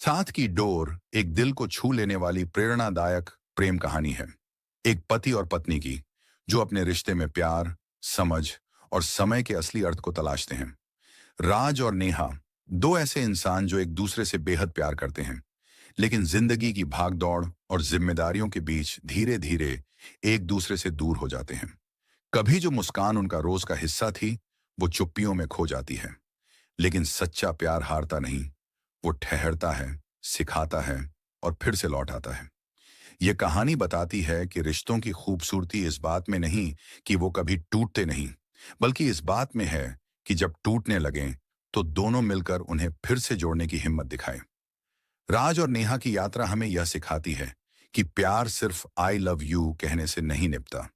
साथ की डोर एक दिल को छू लेने वाली प्रेरणादायक प्रेम कहानी है। एक पति और पत्नी की जो अपने रिश्ते में प्यार, समझ और समय के असली अर्थ को तलाशते हैं। राज और नेहा, दो ऐसे इंसान जो एक दूसरे से बेहद प्यार करते हैं, लेकिन जिंदगी की भागदौड़ और जिम्मेदारियों के बीच धीरे धीरे एक दूसरे से दूर हो जाते हैं। कभी जो मुस्कान उनका रोज का हिस्सा थी, वो चुप्पियों में खो जाती है। लेकिन सच्चा प्यार हारता नहीं, वो ठहरता है, सिखाता है और फिर से लौट आता है। ये कहानी बताती है कि रिश्तों की खूबसूरती इस बात में नहीं कि वो कभी टूटते नहीं, बल्कि इस बात में है कि जब टूटने लगें तो दोनों मिलकर उन्हें फिर से जोड़ने की हिम्मत दिखाएं। राज और नेहा की यात्रा हमें यह सिखाती है कि प्यार सिर्फ आई लव यू कहने से नहीं निपटा,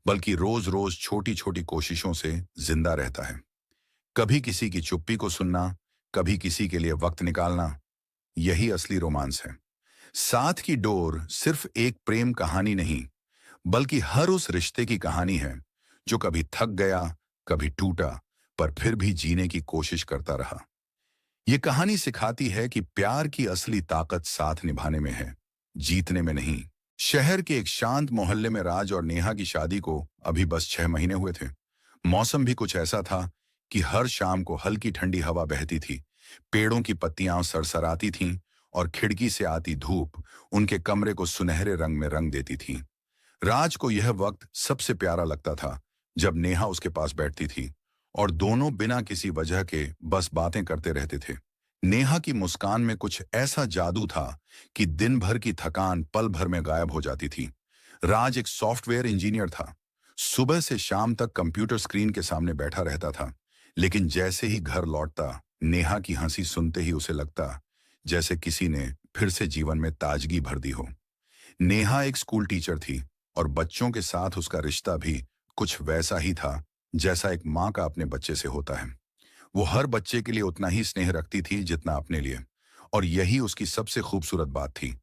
बल्कि रोज रोज छोटी छोटी कोशिशों से जिंदा रहता है। कभी किसी की चुप्पी को सुनना, कभी किसी के लिए वक्त निकालना, यही असली रोमांस है। साथ की डोर सिर्फ एक प्रेम कहानी नहीं, बल्कि हर उस रिश्ते की कहानी है जो कभी थक गया, कभी टूटा, पर फिर भी जीने की कोशिश करता रहा। ये कहानी सिखाती है कि प्यार की असली ताकत साथ निभाने में है, जीतने में नहीं। शहर के एक शांत मोहल्ले में राज और नेहा की शादी को अभी बस 6 महीने हुए थे। मौसम भी कुछ ऐसा था कि हर शाम को हल्की ठंडी हवा बहती थी, पेड़ों की पत्तियां सरसराती थीं और खिड़की से आती धूप उनके कमरे को सुनहरे रंग में रंग देती थी। राज को यह वक्त सबसे प्यारा लगता था जब नेहा उसके पास बैठती थी और दोनों बिना किसी वजह के बस बातें करते रहते थे। नेहा की मुस्कान में कुछ ऐसा जादू था कि दिन भर की थकान पल भर में गायब हो जाती थी। राज एक सॉफ्टवेयर इंजीनियर था, सुबह से शाम तक कंप्यूटर स्क्रीन के सामने बैठा रहता था, लेकिन जैसे ही घर लौटता, नेहा की हंसी सुनते ही उसे लगता जैसे किसी ने फिर से जीवन में ताजगी भर दी हो। नेहा एक स्कूल टीचर थी और बच्चों के साथ उसका रिश्ता भी कुछ वैसा ही था जैसा एक माँ का अपने बच्चे से होता है। वो हर बच्चे के लिए उतना ही स्नेह रखती थी जितना अपने लिए, और यही उसकी सबसे खूबसूरत बात थी।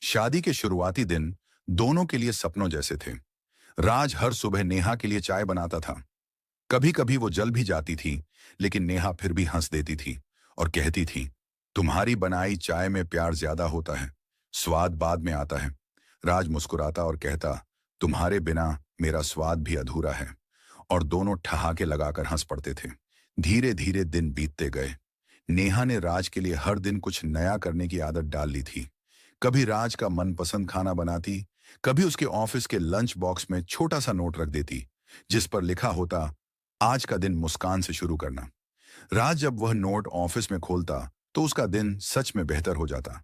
शादी के शुरुआती दिन दोनों के लिए सपनों जैसे थे। राज हर सुबह नेहा के लिए चाय बनाता था। कभी कभी वो जल भी जाती थी, लेकिन नेहा फिर भी हंस देती थी और कहती थी, तुम्हारी बनाई चाय में प्यार ज्यादा होता है, स्वाद बाद में आता है। राज मुस्कुराता और कहता, तुम्हारे बिना मेरा स्वाद भी अधूरा है, और दोनों ठहाके लगाकर हंस पड़ते थे। धीरे धीरे दिन बीतते गए। नेहा ने राज के लिए हर दिन कुछ नया करने की आदत डाल ली थी। कभी राज का मनपसंद खाना बनाती, कभी उसके ऑफिस के लंच बॉक्स में छोटा सा नोट रख देती जिस पर लिखा होता, आज का दिन मुस्कान से शुरू करना। राज जब वह नोट ऑफिस में खोलता तो उसका दिन सच में बेहतर हो जाता।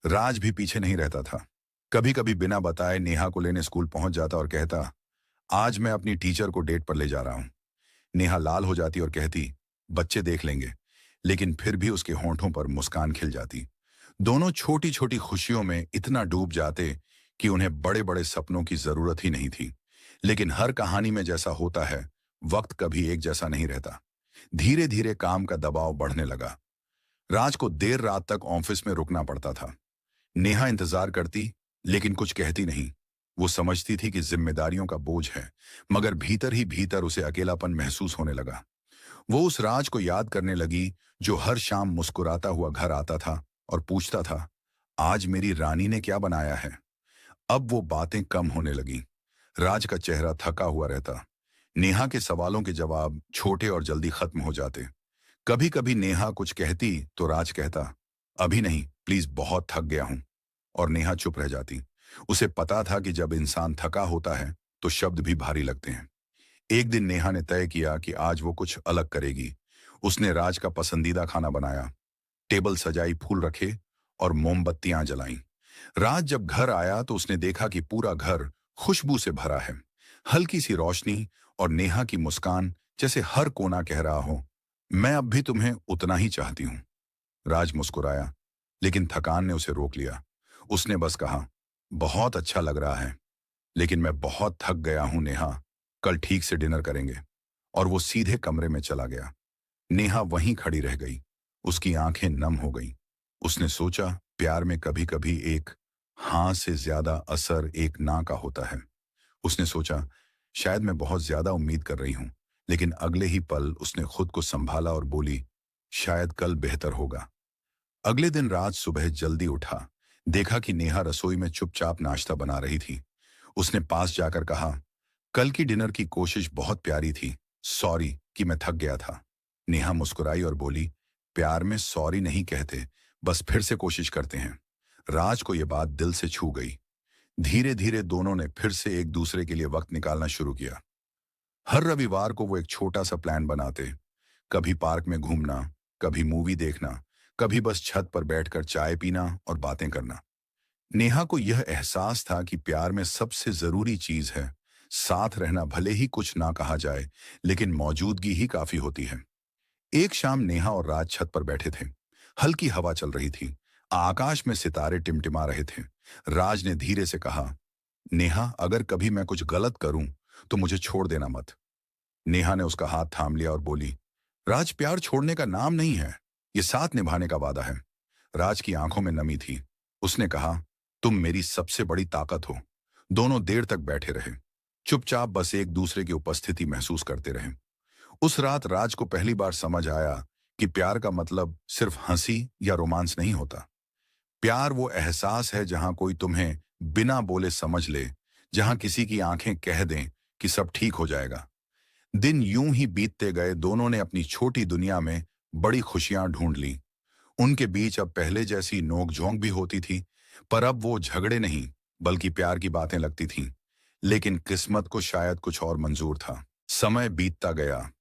राज भी पीछे नहीं रहता था। कभी कभी बिना बताए नेहा को लेने स्कूल पहुंच जाता और कहता, आज मैं अपनी टीचर को डेट पर ले जा रहा हूं। नेहा लाल हो जाती और कहती, बच्चे देख लेंगे, लेकिन फिर भी उसके होंठों पर मुस्कान खिल जाती। दोनों छोटी छोटी खुशियों में इतना डूब जाते कि उन्हें बड़े बड़े सपनों की जरूरत ही नहीं थी। लेकिन हर कहानी में जैसा होता है, वक्त कभी एक जैसा नहीं रहता। धीरे धीरे काम का दबाव बढ़ने लगा। राज को देर रात तक ऑफिस में रुकना पड़ता था। नेहा इंतजार करती, लेकिन कुछ कहती नहीं। वो समझती थी कि जिम्मेदारियों का बोझ है, मगर भीतर ही भीतर उसे अकेलापन महसूस होने लगा। वो उस राज को याद करने लगी जो हर शाम मुस्कुराता हुआ घर आता था और पूछता था, आज मेरी रानी ने क्या बनाया है। अब वो बातें कम होने लगी। राज का चेहरा थका हुआ रहता। नेहा के सवालों के जवाब छोटे और जल्दी खत्म हो जाते। कभी कभी नेहा कुछ कहती तो राज कहता, अभी नहीं, प्लीज, बहुत थक गया हूं। और नेहा चुप रह जाती। उसे पता था कि जब इंसान थका होता है तो शब्द भी भारी लगते हैं। एक दिन नेहा ने तय किया कि आज वो कुछ अलग करेगी। उसने राज का पसंदीदा खाना बनाया, टेबल सजाई, फूल रखे और मोमबत्तियां जलाईं। राज जब घर आया तो उसने देखा कि पूरा घर खुशबू से भरा है। हल्की सी रोशनी और नेहा की मुस्कान, जैसे हर कोना कह रहा हो, मैं अब भी तुम्हें उतना ही चाहती हूं। राज मुस्कुराया, लेकिन थकान ने उसे रोक लिया। उसने बस कहा, बहुत अच्छा लग रहा है, लेकिन मैं बहुत थक गया हूं नेहा, कल ठीक से डिनर करेंगे। और वो सीधे कमरे में चला गया। नेहा वहीं खड़ी रह गई। उसकी आंखें नम हो गईं। उसने सोचा, प्यार में कभी कभी एक हाँ से ज्यादा असर एक ना का होता है। उसने सोचा, शायद मैं बहुत ज्यादा उम्मीद कर रही हूं। लेकिन अगले ही पल उसने खुद को संभाला और बोली, शायद कल बेहतर होगा। अगले दिन रात सुबह जल्दी उठा, देखा कि नेहा रसोई में चुपचाप नाश्ता बना रही थी। उसने पास जाकर कहा, कल की डिनर की कोशिश बहुत प्यारी थी, सॉरी कि मैं थक गया था। नेहा मुस्कुराई और बोली, प्यार में सॉरी नहीं कहते, बस फिर से कोशिश करते हैं। राज को यह बात दिल से छू गई। धीरे धीरे दोनों ने फिर से एक दूसरे के लिए वक्त निकालना शुरू किया। हर रविवार को वो एक छोटा सा प्लान बनाते, कभी पार्क में घूमना, कभी मूवी देखना, कभी बस छत पर बैठकर चाय पीना और बातें करना। नेहा को यह एहसास था कि प्यार में सबसे जरूरी चीज है साथ रहना, भले ही कुछ ना कहा जाए, लेकिन मौजूदगी ही काफी होती है। एक शाम नेहा और राज छत पर बैठे थे। हल्की हवा चल रही थी, आकाश में सितारे टिमटिमा रहे थे। राज ने धीरे से कहा, नेहा, अगर कभी मैं कुछ गलत करूं तो मुझे छोड़ देना मत। नेहा ने उसका हाथ थाम लिया और बोली, राज, प्यार छोड़ने का नाम नहीं है, ये साथ निभाने का वादा है। राज की आंखों में नमी थी। उसने कहा, तुम मेरी सबसे बड़ी ताकत हो। दोनों देर तक बैठे रहे, चुपचाप, बस एक दूसरे की उपस्थिति महसूस करते रहे। उस रात राज को पहली बार समझ आया कि प्यार का मतलब सिर्फ हंसी या रोमांस नहीं होता। प्यार वो एहसास है जहां कोई तुम्हें बिना बोले समझ ले, जहां किसी की आंखें कह दें कि सब ठीक हो जाएगा। दिन यूं ही बीतते गए, दोनों ने अपनी छोटी दुनिया में बड़ी खुशियां ढूंढ ली। उनके बीच अब पहले जैसी नोक-झोंक भी होती थी, पर अब वो झगड़े नहीं, बल्कि प्यार की बातें लगती थीं। लेकिन किस्मत को शायद कुछ और मंजूर था। समय बीतता गया।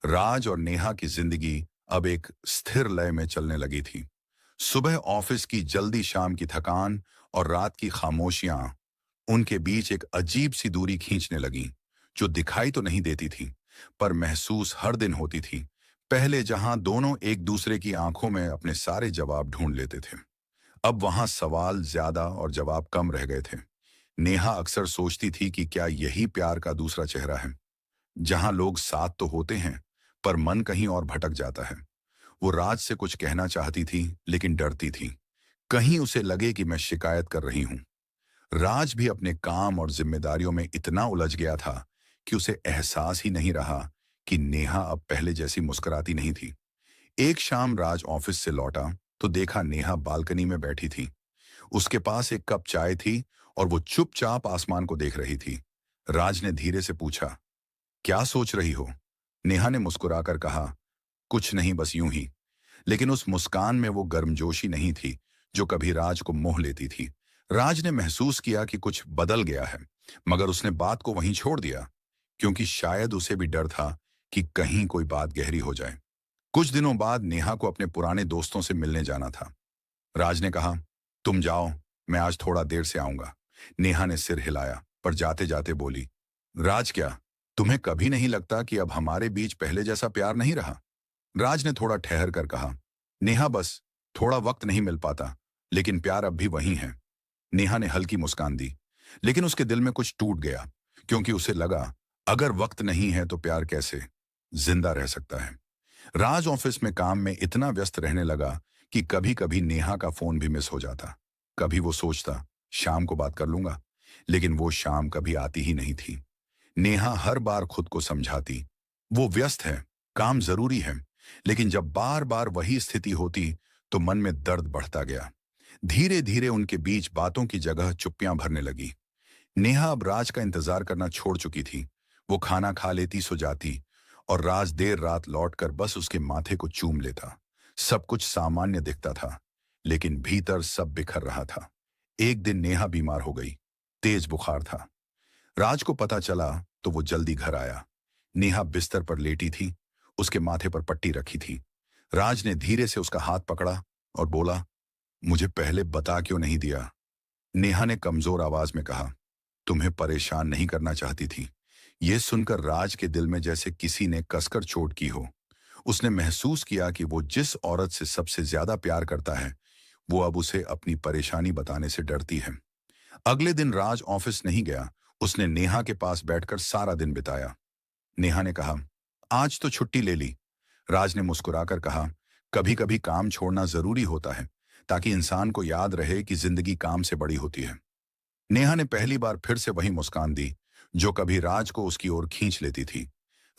राज और नेहा की जिंदगी अब एक स्थिर लय में चलने लगी थी। सुबह ऑफिस की जल्दी, शाम की थकान और रात की खामोशियां उनके बीच एक अजीब सी दूरी खींचने लगी, जो दिखाई तो नहीं देती थी, पर महसूस हर दिन होती थी। पहले जहां दोनों एक दूसरे की आंखों में अपने सारे जवाब ढूंढ लेते थे, अब वहां सवाल ज्यादा और जवाब कम रह गए थे। नेहा अक्सर सोचती थी कि क्या यही प्यार का दूसरा चेहरा है, जहां लोग साथ तो होते हैं, पर मन कहीं और भटक जाता है। वो राज से कुछ कहना चाहती थी, लेकिन डरती थी, कहीं उसे लगे कि मैं शिकायत कर रही हूं। राज भी अपने काम और जिम्मेदारियों में इतना उलझ गया था कि उसे एहसास ही नहीं रहा कि नेहा अब पहले जैसी मुस्कुराती नहीं थी। एक शाम राज ऑफिस से लौटा तो देखा नेहा बालकनी में बैठी थी। उसके पास एक कप चाय थी और वो चुपचाप आसमान को देख रही थी। राज ने धीरे से पूछा, क्या सोच रही हो? नेहा ने मुस्कुराकर कहा, कुछ नहीं, बस यूं ही। लेकिन उस मुस्कान में वो गर्मजोशी नहीं थी जो कभी राज को मोह लेती थी। राज ने महसूस किया कि कुछ बदल गया है, मगर उसने बात को वहीं छोड़ दिया, क्योंकि शायद उसे भी डर था कि कहीं कोई बात गहरी हो जाए। कुछ दिनों बाद नेहा को अपने पुराने दोस्तों से मिलने जाना था। राज ने कहा, तुम जाओ, मैं आज थोड़ा देर से आऊंगा। नेहा ने सिर हिलाया, पर जाते जाते बोली, राज, क्या तुम्हें कभी नहीं लगता कि अब हमारे बीच पहले जैसा प्यार नहीं रहा? राज ने थोड़ा ठहर कर कहा, नेहा, बस थोड़ा वक्त नहीं मिल पाता, लेकिन प्यार अब भी वही है। नेहा ने हल्की मुस्कान दी, लेकिन उसके दिल में कुछ टूट गया, क्योंकि उसे लगा, अगर वक्त नहीं है तो प्यार कैसे जिंदा रह सकता है। राज ऑफिस में काम में इतना व्यस्त रहने लगा कि कभी कभी नेहा का फोन भी मिस हो जाता। कभी वो सोचता, शाम को बात कर लूंगा, लेकिन वो शाम कभी आती ही नहीं थी। नेहा हर बार खुद को समझाती, वो व्यस्त है, काम जरूरी है, लेकिन जब बार बार वही स्थिति होती तो मन में दर्द बढ़ता गया। धीरे धीरे उनके बीच बातों की जगह चुप्पियां भरने लगी। नेहा अब राज का इंतजार करना छोड़ चुकी थी। वो खाना खा लेती, सो जाती, और राज देर रात लौटकर बस उसके माथे को चूम लेता। सब कुछ सामान्य दिखता था, लेकिन भीतर सब बिखर रहा था। एक दिन नेहा बीमार हो गई, तेज बुखार था। राज को पता चला तो वो जल्दी घर आया। नेहा बिस्तर पर लेटी थी, उसके माथे पर पट्टी रखी थी। राज ने धीरे से उसका हाथ पकड़ा और बोला, मुझे पहले बता क्यों नहीं दिया? नेहा ने कमजोर आवाज में कहा, तुम्हें परेशान नहीं करना चाहती थी। यह सुनकर राज के दिल में जैसे किसी ने कसकर चोट की हो। उसने महसूस किया कि वो जिस औरत से सबसे ज्यादा प्यार करता है, वो अब उसे अपनी परेशानी बताने से डरती है। अगले दिन राज ऑफिस नहीं गया। उसने नेहा के पास बैठकर सारा दिन बिताया। नेहा ने कहा, आज तो छुट्टी ले ली। राज ने मुस्कुराकर कहा, कभी कभी काम छोड़ना जरूरी होता है, ताकि इंसान को याद रहे कि जिंदगी काम से बड़ी होती है। नेहा ने पहली बार फिर से वही मुस्कान दी, जो कभी राज को उसकी ओर खींच लेती थी।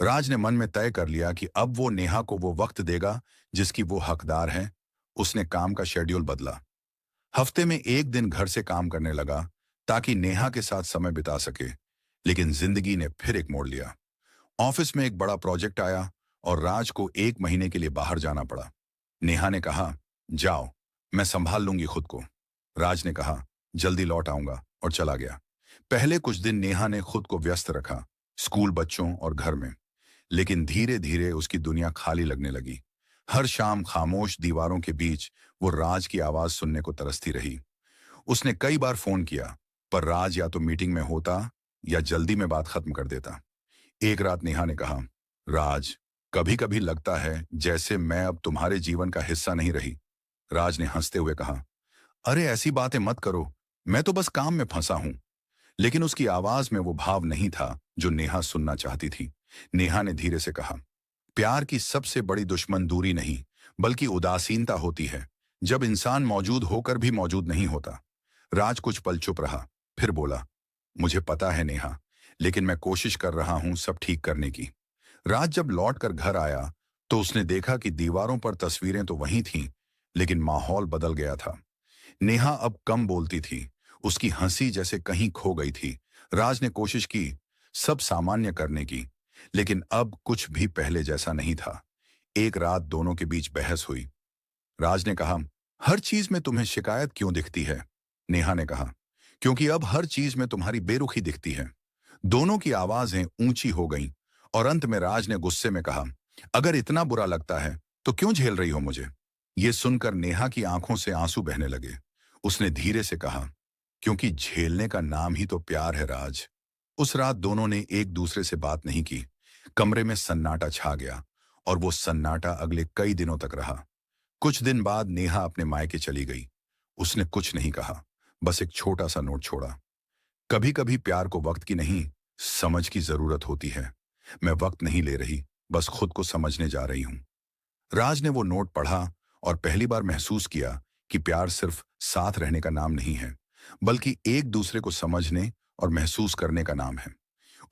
राज ने मन में तय कर लिया कि अब वो नेहा को वो वक्त देगा जिसकी वो हकदार है, उसने काम का शेड्यूल बदला। हफ्ते में एक दिन घर से काम करने लगा ताकि नेहा के साथ समय बिता सके। लेकिन जिंदगी ने फिर एक मोड़ लिया। ऑफिस में एक बड़ा प्रोजेक्ट आया और राज को 1 महीने के लिए बाहर जाना पड़ा। नेहा ने कहा, जाओ, मैं संभाल लूंगी खुद को। राज ने कहा, जल्दी लौट आऊंगा, और चला गया। पहले कुछ दिन नेहा ने खुद को व्यस्त रखा, स्कूल, बच्चों और घर में। लेकिन धीरे धीरे उसकी दुनिया खाली लगने लगी। हर शाम खामोश दीवारों के बीच वो राज की आवाज सुनने को तरसती रही। उसने कई बार फोन किया, पर राज या तो मीटिंग में होता या जल्दी में बात खत्म कर देता। एक रात नेहा ने कहा, राज, कभी कभी लगता है जैसे मैं अब तुम्हारे जीवन का हिस्सा नहीं रही। राज ने हंसते हुए कहा, अरे ऐसी बातें मत करो, मैं तो बस काम में फंसा हूं। लेकिन उसकी आवाज में वो भाव नहीं था जो नेहा सुनना चाहती थी। नेहा ने धीरे से कहा, प्यार की सबसे बड़ी दुश्मन दूरी नहीं, बल्कि उदासीनता होती है, जब इंसान मौजूद होकर भी मौजूद नहीं होता। राज कुछ पल चुप रहा, फिर बोला, मुझे पता है नेहा, लेकिन मैं कोशिश कर रहा हूं सब ठीक करने की। राज जब लौट कर घर आया तो उसने देखा कि दीवारों पर तस्वीरें तो वहीं थीं, लेकिन माहौल बदल गया था। नेहा अब कम बोलती थी, उसकी हंसी जैसे कहीं खो गई थी। राज ने कोशिश की सब सामान्य करने की, लेकिन अब कुछ भी पहले जैसा नहीं था। एक रात दोनों के बीच बहस हुई। राज ने कहा, हर चीज में तुम्हें शिकायत क्यों दिखती है? नेहा ने कहा, क्योंकि अब हर चीज में तुम्हारी बेरुखी दिखती है। दोनों की आवाजें ऊंची हो गईं और अंत में राज ने गुस्से में कहा, अगर इतना बुरा लगता है तो क्यों झेल रही हो मुझे? ये सुनकर नेहा की आंखों से आंसू बहने लगे। उसने धीरे से कहा, क्योंकि झेलने का नाम ही तो प्यार है राज। उस रात दोनों ने एक दूसरे से बात नहीं की। कमरे में सन्नाटा छा गया और वो सन्नाटा अगले कई दिनों तक रहा। कुछ दिन बाद नेहा अपने मायके चली गई। उसने कुछ नहीं कहा, बस एक छोटा सा नोट छोड़ा। कभी कभी प्यार को वक्त की नहीं, समझ की जरूरत होती है। मैं वक्त नहीं ले रही, बस खुद को समझने जा रही हूं। राज ने वो नोट पढ़ा और पहली बार महसूस किया कि प्यार सिर्फ साथ रहने का नाम नहीं है, बल्कि एक दूसरे को समझने और महसूस करने का नाम है।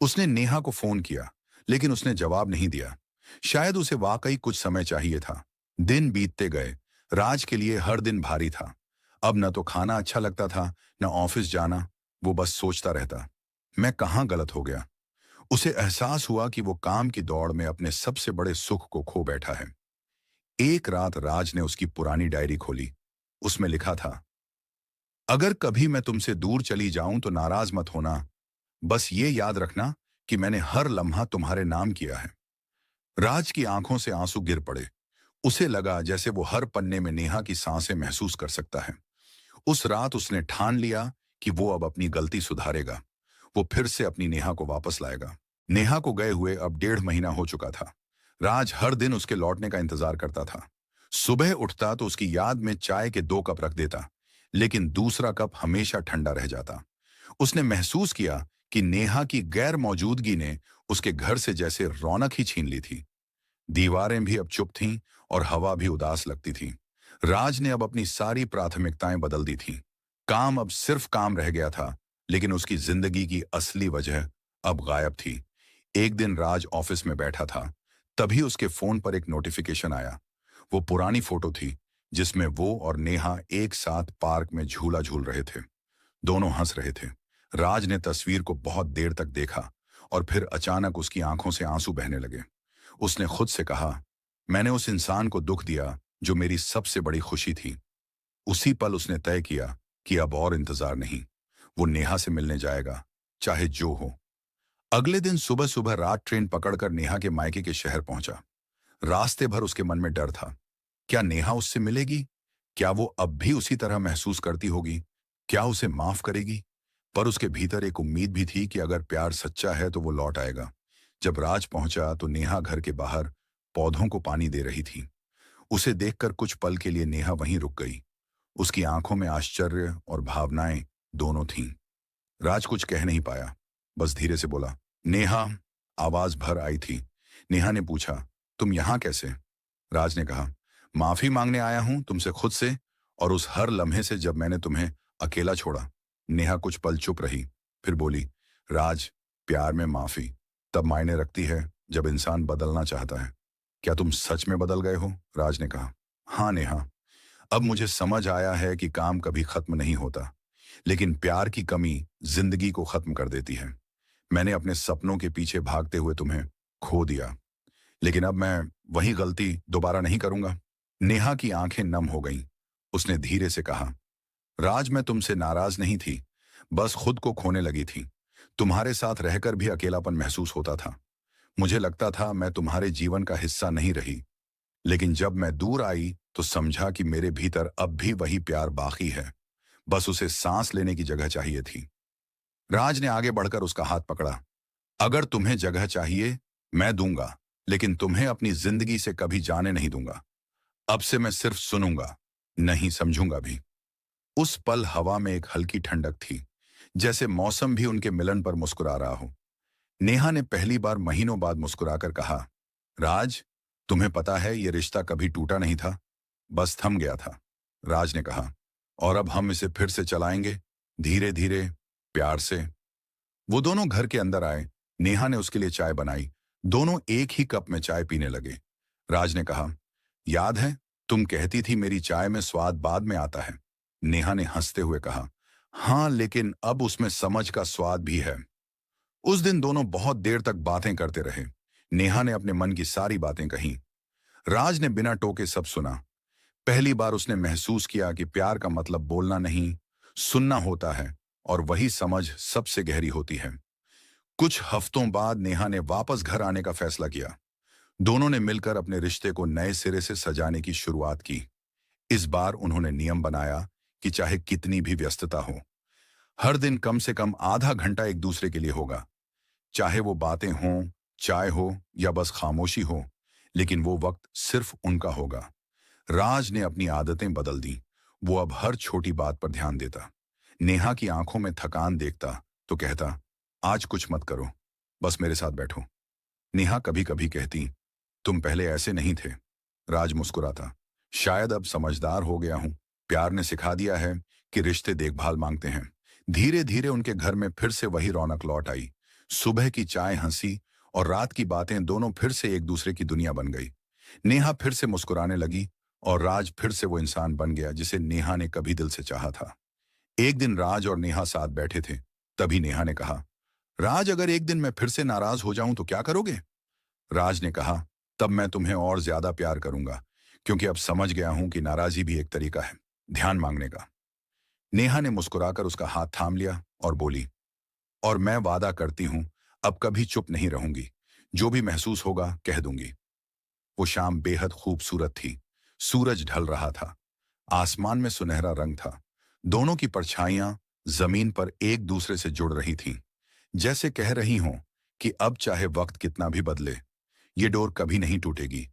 उसने नेहा को फोन किया, लेकिन उसने जवाब नहीं दिया। शायद उसे वाकई कुछ समय चाहिए था। दिन बीतते गए। राज के लिए हर दिन भारी था। अब न तो खाना अच्छा लगता था, न ऑफिस जाना। वो बस सोचता रहता, मैं कहाँ गलत हो गया। उसे एहसास हुआ कि वो काम की दौड़ में अपने सबसे बड़े सुख को खो बैठा है। एक रात राज ने उसकी पुरानी डायरी खोली। उसमें लिखा था, अगर कभी मैं तुमसे दूर चली जाऊं तो नाराज मत होना। बस ये याद रखना कि मैंने हर लम्हा तुम्हारे नाम किया है। राज की आंखों से आंसू गिर पड़े। उसे लगा जैसे वो हर पन्ने में नेहा की सांसें महसूस कर सकता है। उस रात उसने ठान लिया कि वो अब अपनी गलती सुधारेगा। वो फिर से अपनी नेहा को वापस लाएगा। नेहा को गए हुए अब 1.5 महीना हो चुका था। राज हर दिन उसके लौटने का इंतजार करता था। सुबह उठता तो उसकी याद में चाय के 2 कप रख देता, लेकिन दूसरा कप हमेशा ठंडा रह जाता। उसने महसूस किया कि नेहा की गैर मौजूदगी ने उसके घर से जैसे रौनक ही छीन ली थी। दीवारें भी अब चुप थीं और हवा भी उदास लगती थी। राज ने अब अपनी सारी प्राथमिकताएं बदल दी थीं। काम अब सिर्फ काम रह गया था, लेकिन उसकी जिंदगी की असली वजह अब गायब थी। एक दिन राज ऑफिस में बैठा था, तभी उसके फोन पर एक नोटिफिकेशन आया। वो पुरानी फोटो थी जिसमें वो और नेहा एक साथ पार्क में झूला झूल रहे थे। दोनों हंस रहे थे। राज ने तस्वीर को बहुत देर तक देखा और फिर अचानक उसकी आंखों से आंसू बहने लगे। उसने खुद से कहा, मैंने उस इंसान को दुख दिया जो मेरी सबसे बड़ी खुशी थी। उसी पल उसने तय किया कि अब और इंतजार नहीं। वो नेहा से मिलने जाएगा, चाहे जो हो। अगले दिन सुबह सुबह रात ट्रेन पकड़कर नेहा के मायके के शहर पहुंचा। रास्ते भर उसके मन में डर था। क्या नेहा उससे मिलेगी? क्या वो अब भी उसी तरह महसूस करती होगी? क्या उसे माफ करेगी? पर उसके भीतर एक उम्मीद भी थी कि अगर प्यार सच्चा है तो वो लौट आएगा। जब राज पहुंचा तो नेहा घर के बाहर पौधों को पानी दे रही थी। उसे देखकर कुछ पल के लिए नेहा वहीं रुक गई। उसकी आंखों में आश्चर्य और भावनाएं दोनों थीं। राज कुछ कह नहीं पाया, बस धीरे से बोला, नेहा। आवाज भर आई थी। नेहा ने पूछा, तुम यहां कैसे? राज ने कहा, माफी मांगने आया हूं तुमसे, खुद से और उस हर लम्हे से जब मैंने तुम्हें अकेला छोड़ा। नेहा कुछ पल चुप रही, फिर बोली, राज, प्यार में माफी तब मायने रखती है जब इंसान बदलना चाहता है। क्या तुम सच में बदल गए हो? राज ने कहा, हाँ नेहा, अब मुझे समझ आया है कि काम कभी खत्म नहीं होता, लेकिन प्यार की कमी जिंदगी को खत्म कर देती है। मैंने अपने सपनों के पीछे भागते हुए तुम्हें खो दिया, लेकिन अब मैं वही गलती दोबारा नहीं करूंगा। नेहा की आंखें नम हो गईं। उसने धीरे से कहा, राज, मैं तुमसे नाराज नहीं थी, बस खुद को खोने लगी थी। तुम्हारे साथ रहकर भी अकेलापन महसूस होता था। मुझे लगता था मैं तुम्हारे जीवन का हिस्सा नहीं रही, लेकिन जब मैं दूर आई तो समझा कि मेरे भीतर अब भी वही प्यार बाकी है, बस उसे सांस लेने की जगह चाहिए थी। राज ने आगे बढ़कर उसका हाथ पकड़ा। अगर तुम्हें जगह चाहिए, मैं दूंगा, लेकिन तुम्हें अपनी जिंदगी से कभी जाने नहीं दूंगा। अब से मैं सिर्फ सुनूंगा, नहीं समझूंगा भी। उस पल हवा में एक हल्की ठंडक थी, जैसे मौसम भी उनके मिलन पर मुस्कुरा रहा हो। नेहा ने पहली बार महीनों बाद मुस्कुराकर कहा, राज, तुम्हें पता है ये रिश्ता कभी टूटा नहीं था, बस थम गया था। राज ने कहा, और अब हम इसे फिर से चलाएंगे, धीरे धीरे, प्यार से। वो दोनों घर के अंदर आए। नेहा ने उसके लिए चाय बनाई। दोनों एक ही कप में चाय पीने लगे। राज ने कहा, याद है तुम कहती थी मेरी चाय में स्वाद बाद में आता है। नेहा ने हंसते हुए कहा, हाँ, लेकिन अब उसमें समझ का स्वाद भी है। उस दिन दोनों बहुत देर तक बातें करते रहे। नेहा ने अपने मन की सारी बातें कही। राज ने बिना टोके सब सुना। पहली बार उसने महसूस किया कि प्यार का मतलब बोलना नहीं, सुनना होता है, और वही समझ सबसे गहरी होती है। कुछ हफ्तों बाद नेहा ने वापस घर आने का फैसला किया। दोनों ने मिलकर अपने रिश्ते को नए सिरे से सजाने की शुरुआत की। इस बार उन्होंने नियम बनाया कि चाहे कितनी भी व्यस्तता हो, हर दिन कम से कम आधा घंटा एक दूसरे के लिए होगा। चाहे वो बातें हों, चाय हो या बस खामोशी हो, लेकिन वो वक्त सिर्फ उनका होगा। राज ने अपनी आदतें बदल दी। वो अब हर छोटी बात पर ध्यान देता। नेहा की आंखों में थकान देखता तो कहता, आज कुछ मत करो, बस मेरे साथ बैठो। नेहा कभी कभी कहती, तुम पहले ऐसे नहीं थे। राज मुस्कुराता, शायद अब समझदार हो गया हूं। प्यार ने सिखा दिया है कि रिश्ते देखभाल मांगते हैं। धीरे धीरे उनके घर में फिर से वही रौनक लौट आई। सुबह की चाय, हंसी और रात की बातें दोनों फिर से एक दूसरे की दुनिया बन गई। नेहा फिर से मुस्कुराने लगी और राज फिर से वो इंसान बन गया जिसे नेहा ने कभी दिल से चाहा था। एक दिन राज और नेहा साथ बैठे थे। तभी नेहा ने कहा, राज, अगर एक दिन मैं फिर से नाराज हो जाऊं तो क्या करोगे? राज ने कहा, तब मैं तुम्हें और ज्यादा प्यार करूंगा, क्योंकि अब समझ गया हूं कि नाराजगी भी एक तरीका है ध्यान मांगने का। नेहा ने मुस्कुराकर उसका हाथ थाम लिया और बोली, और मैं वादा करती हूं, अब कभी चुप नहीं रहूंगी। जो भी महसूस होगा कह दूंगी। वो शाम बेहद खूबसूरत थी। सूरज ढल रहा था। आसमान में सुनहरा रंग था। दोनों की परछाइयां जमीन पर एक दूसरे से जुड़ रही थीं, जैसे कह रही हों कि अब चाहे वक्त कितना भी बदले, ये डोर कभी नहीं टूटेगी।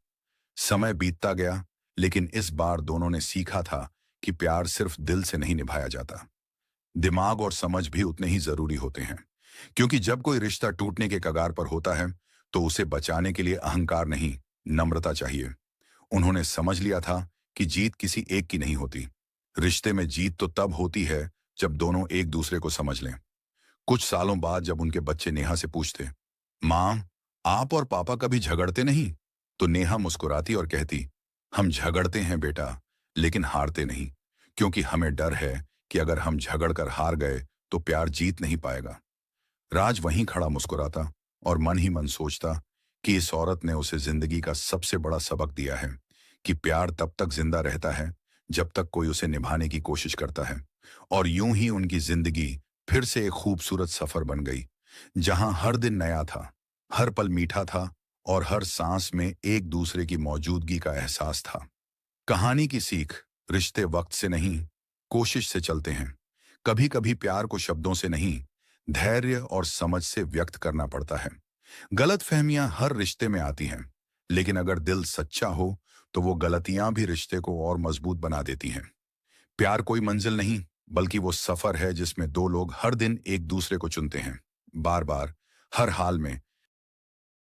समय बीतता गया, लेकिन इस बार दोनों ने सीखा था कि प्यार सिर्फ दिल से नहीं निभाया जाता, दिमाग और समझ भी उतने ही जरूरी होते हैं। क्योंकि जब कोई रिश्ता टूटने के कगार पर होता है, तो उसे बचाने के लिए अहंकार नहीं, नम्रता चाहिए। उन्होंने समझ लिया था कि जीत किसी एक की नहीं होती। रिश्ते में जीत तो तब होती है जब दोनों एक दूसरे को समझ लें। कुछ सालों बाद जब उनके बच्चे नेहा से पूछते, माँ, आप और पापा कभी झगड़ते नहीं? तो नेहा मुस्कुराती और कहती, हम झगड़ते हैं बेटा, लेकिन हारते नहीं, क्योंकि हमें डर है कि अगर हम झगड़ कर हार गए तो प्यार जीत नहीं पाएगा। राज वहीं खड़ा मुस्कुराता और मन ही मन सोचता कि इस औरत ने उसे जिंदगी का सबसे बड़ा सबक दिया है कि प्यार तब तक जिंदा रहता है जब तक कोई उसे निभाने की कोशिश करता है। और यूं ही उनकी जिंदगी फिर से एक खूबसूरत सफर बन गई, जहां हर दिन नया था, हर पल मीठा था और हर सांस में एक दूसरे की मौजूदगी का एहसास था। कहानी की सीख, रिश्ते वक्त से नहीं, कोशिश से चलते हैं। कभी कभी प्यार को शब्दों से नहीं, धैर्य और समझ से व्यक्त करना पड़ता है। गलतफहमियां हर रिश्ते में आती हैं, लेकिन अगर दिल सच्चा हो तो वो गलतियां भी रिश्ते को और मजबूत बना देती हैं। प्यार कोई मंजिल नहीं, बल्कि वो सफर है जिसमें दो लोग हर दिन एक दूसरे को चुनते हैं, बार बार, हर हाल में,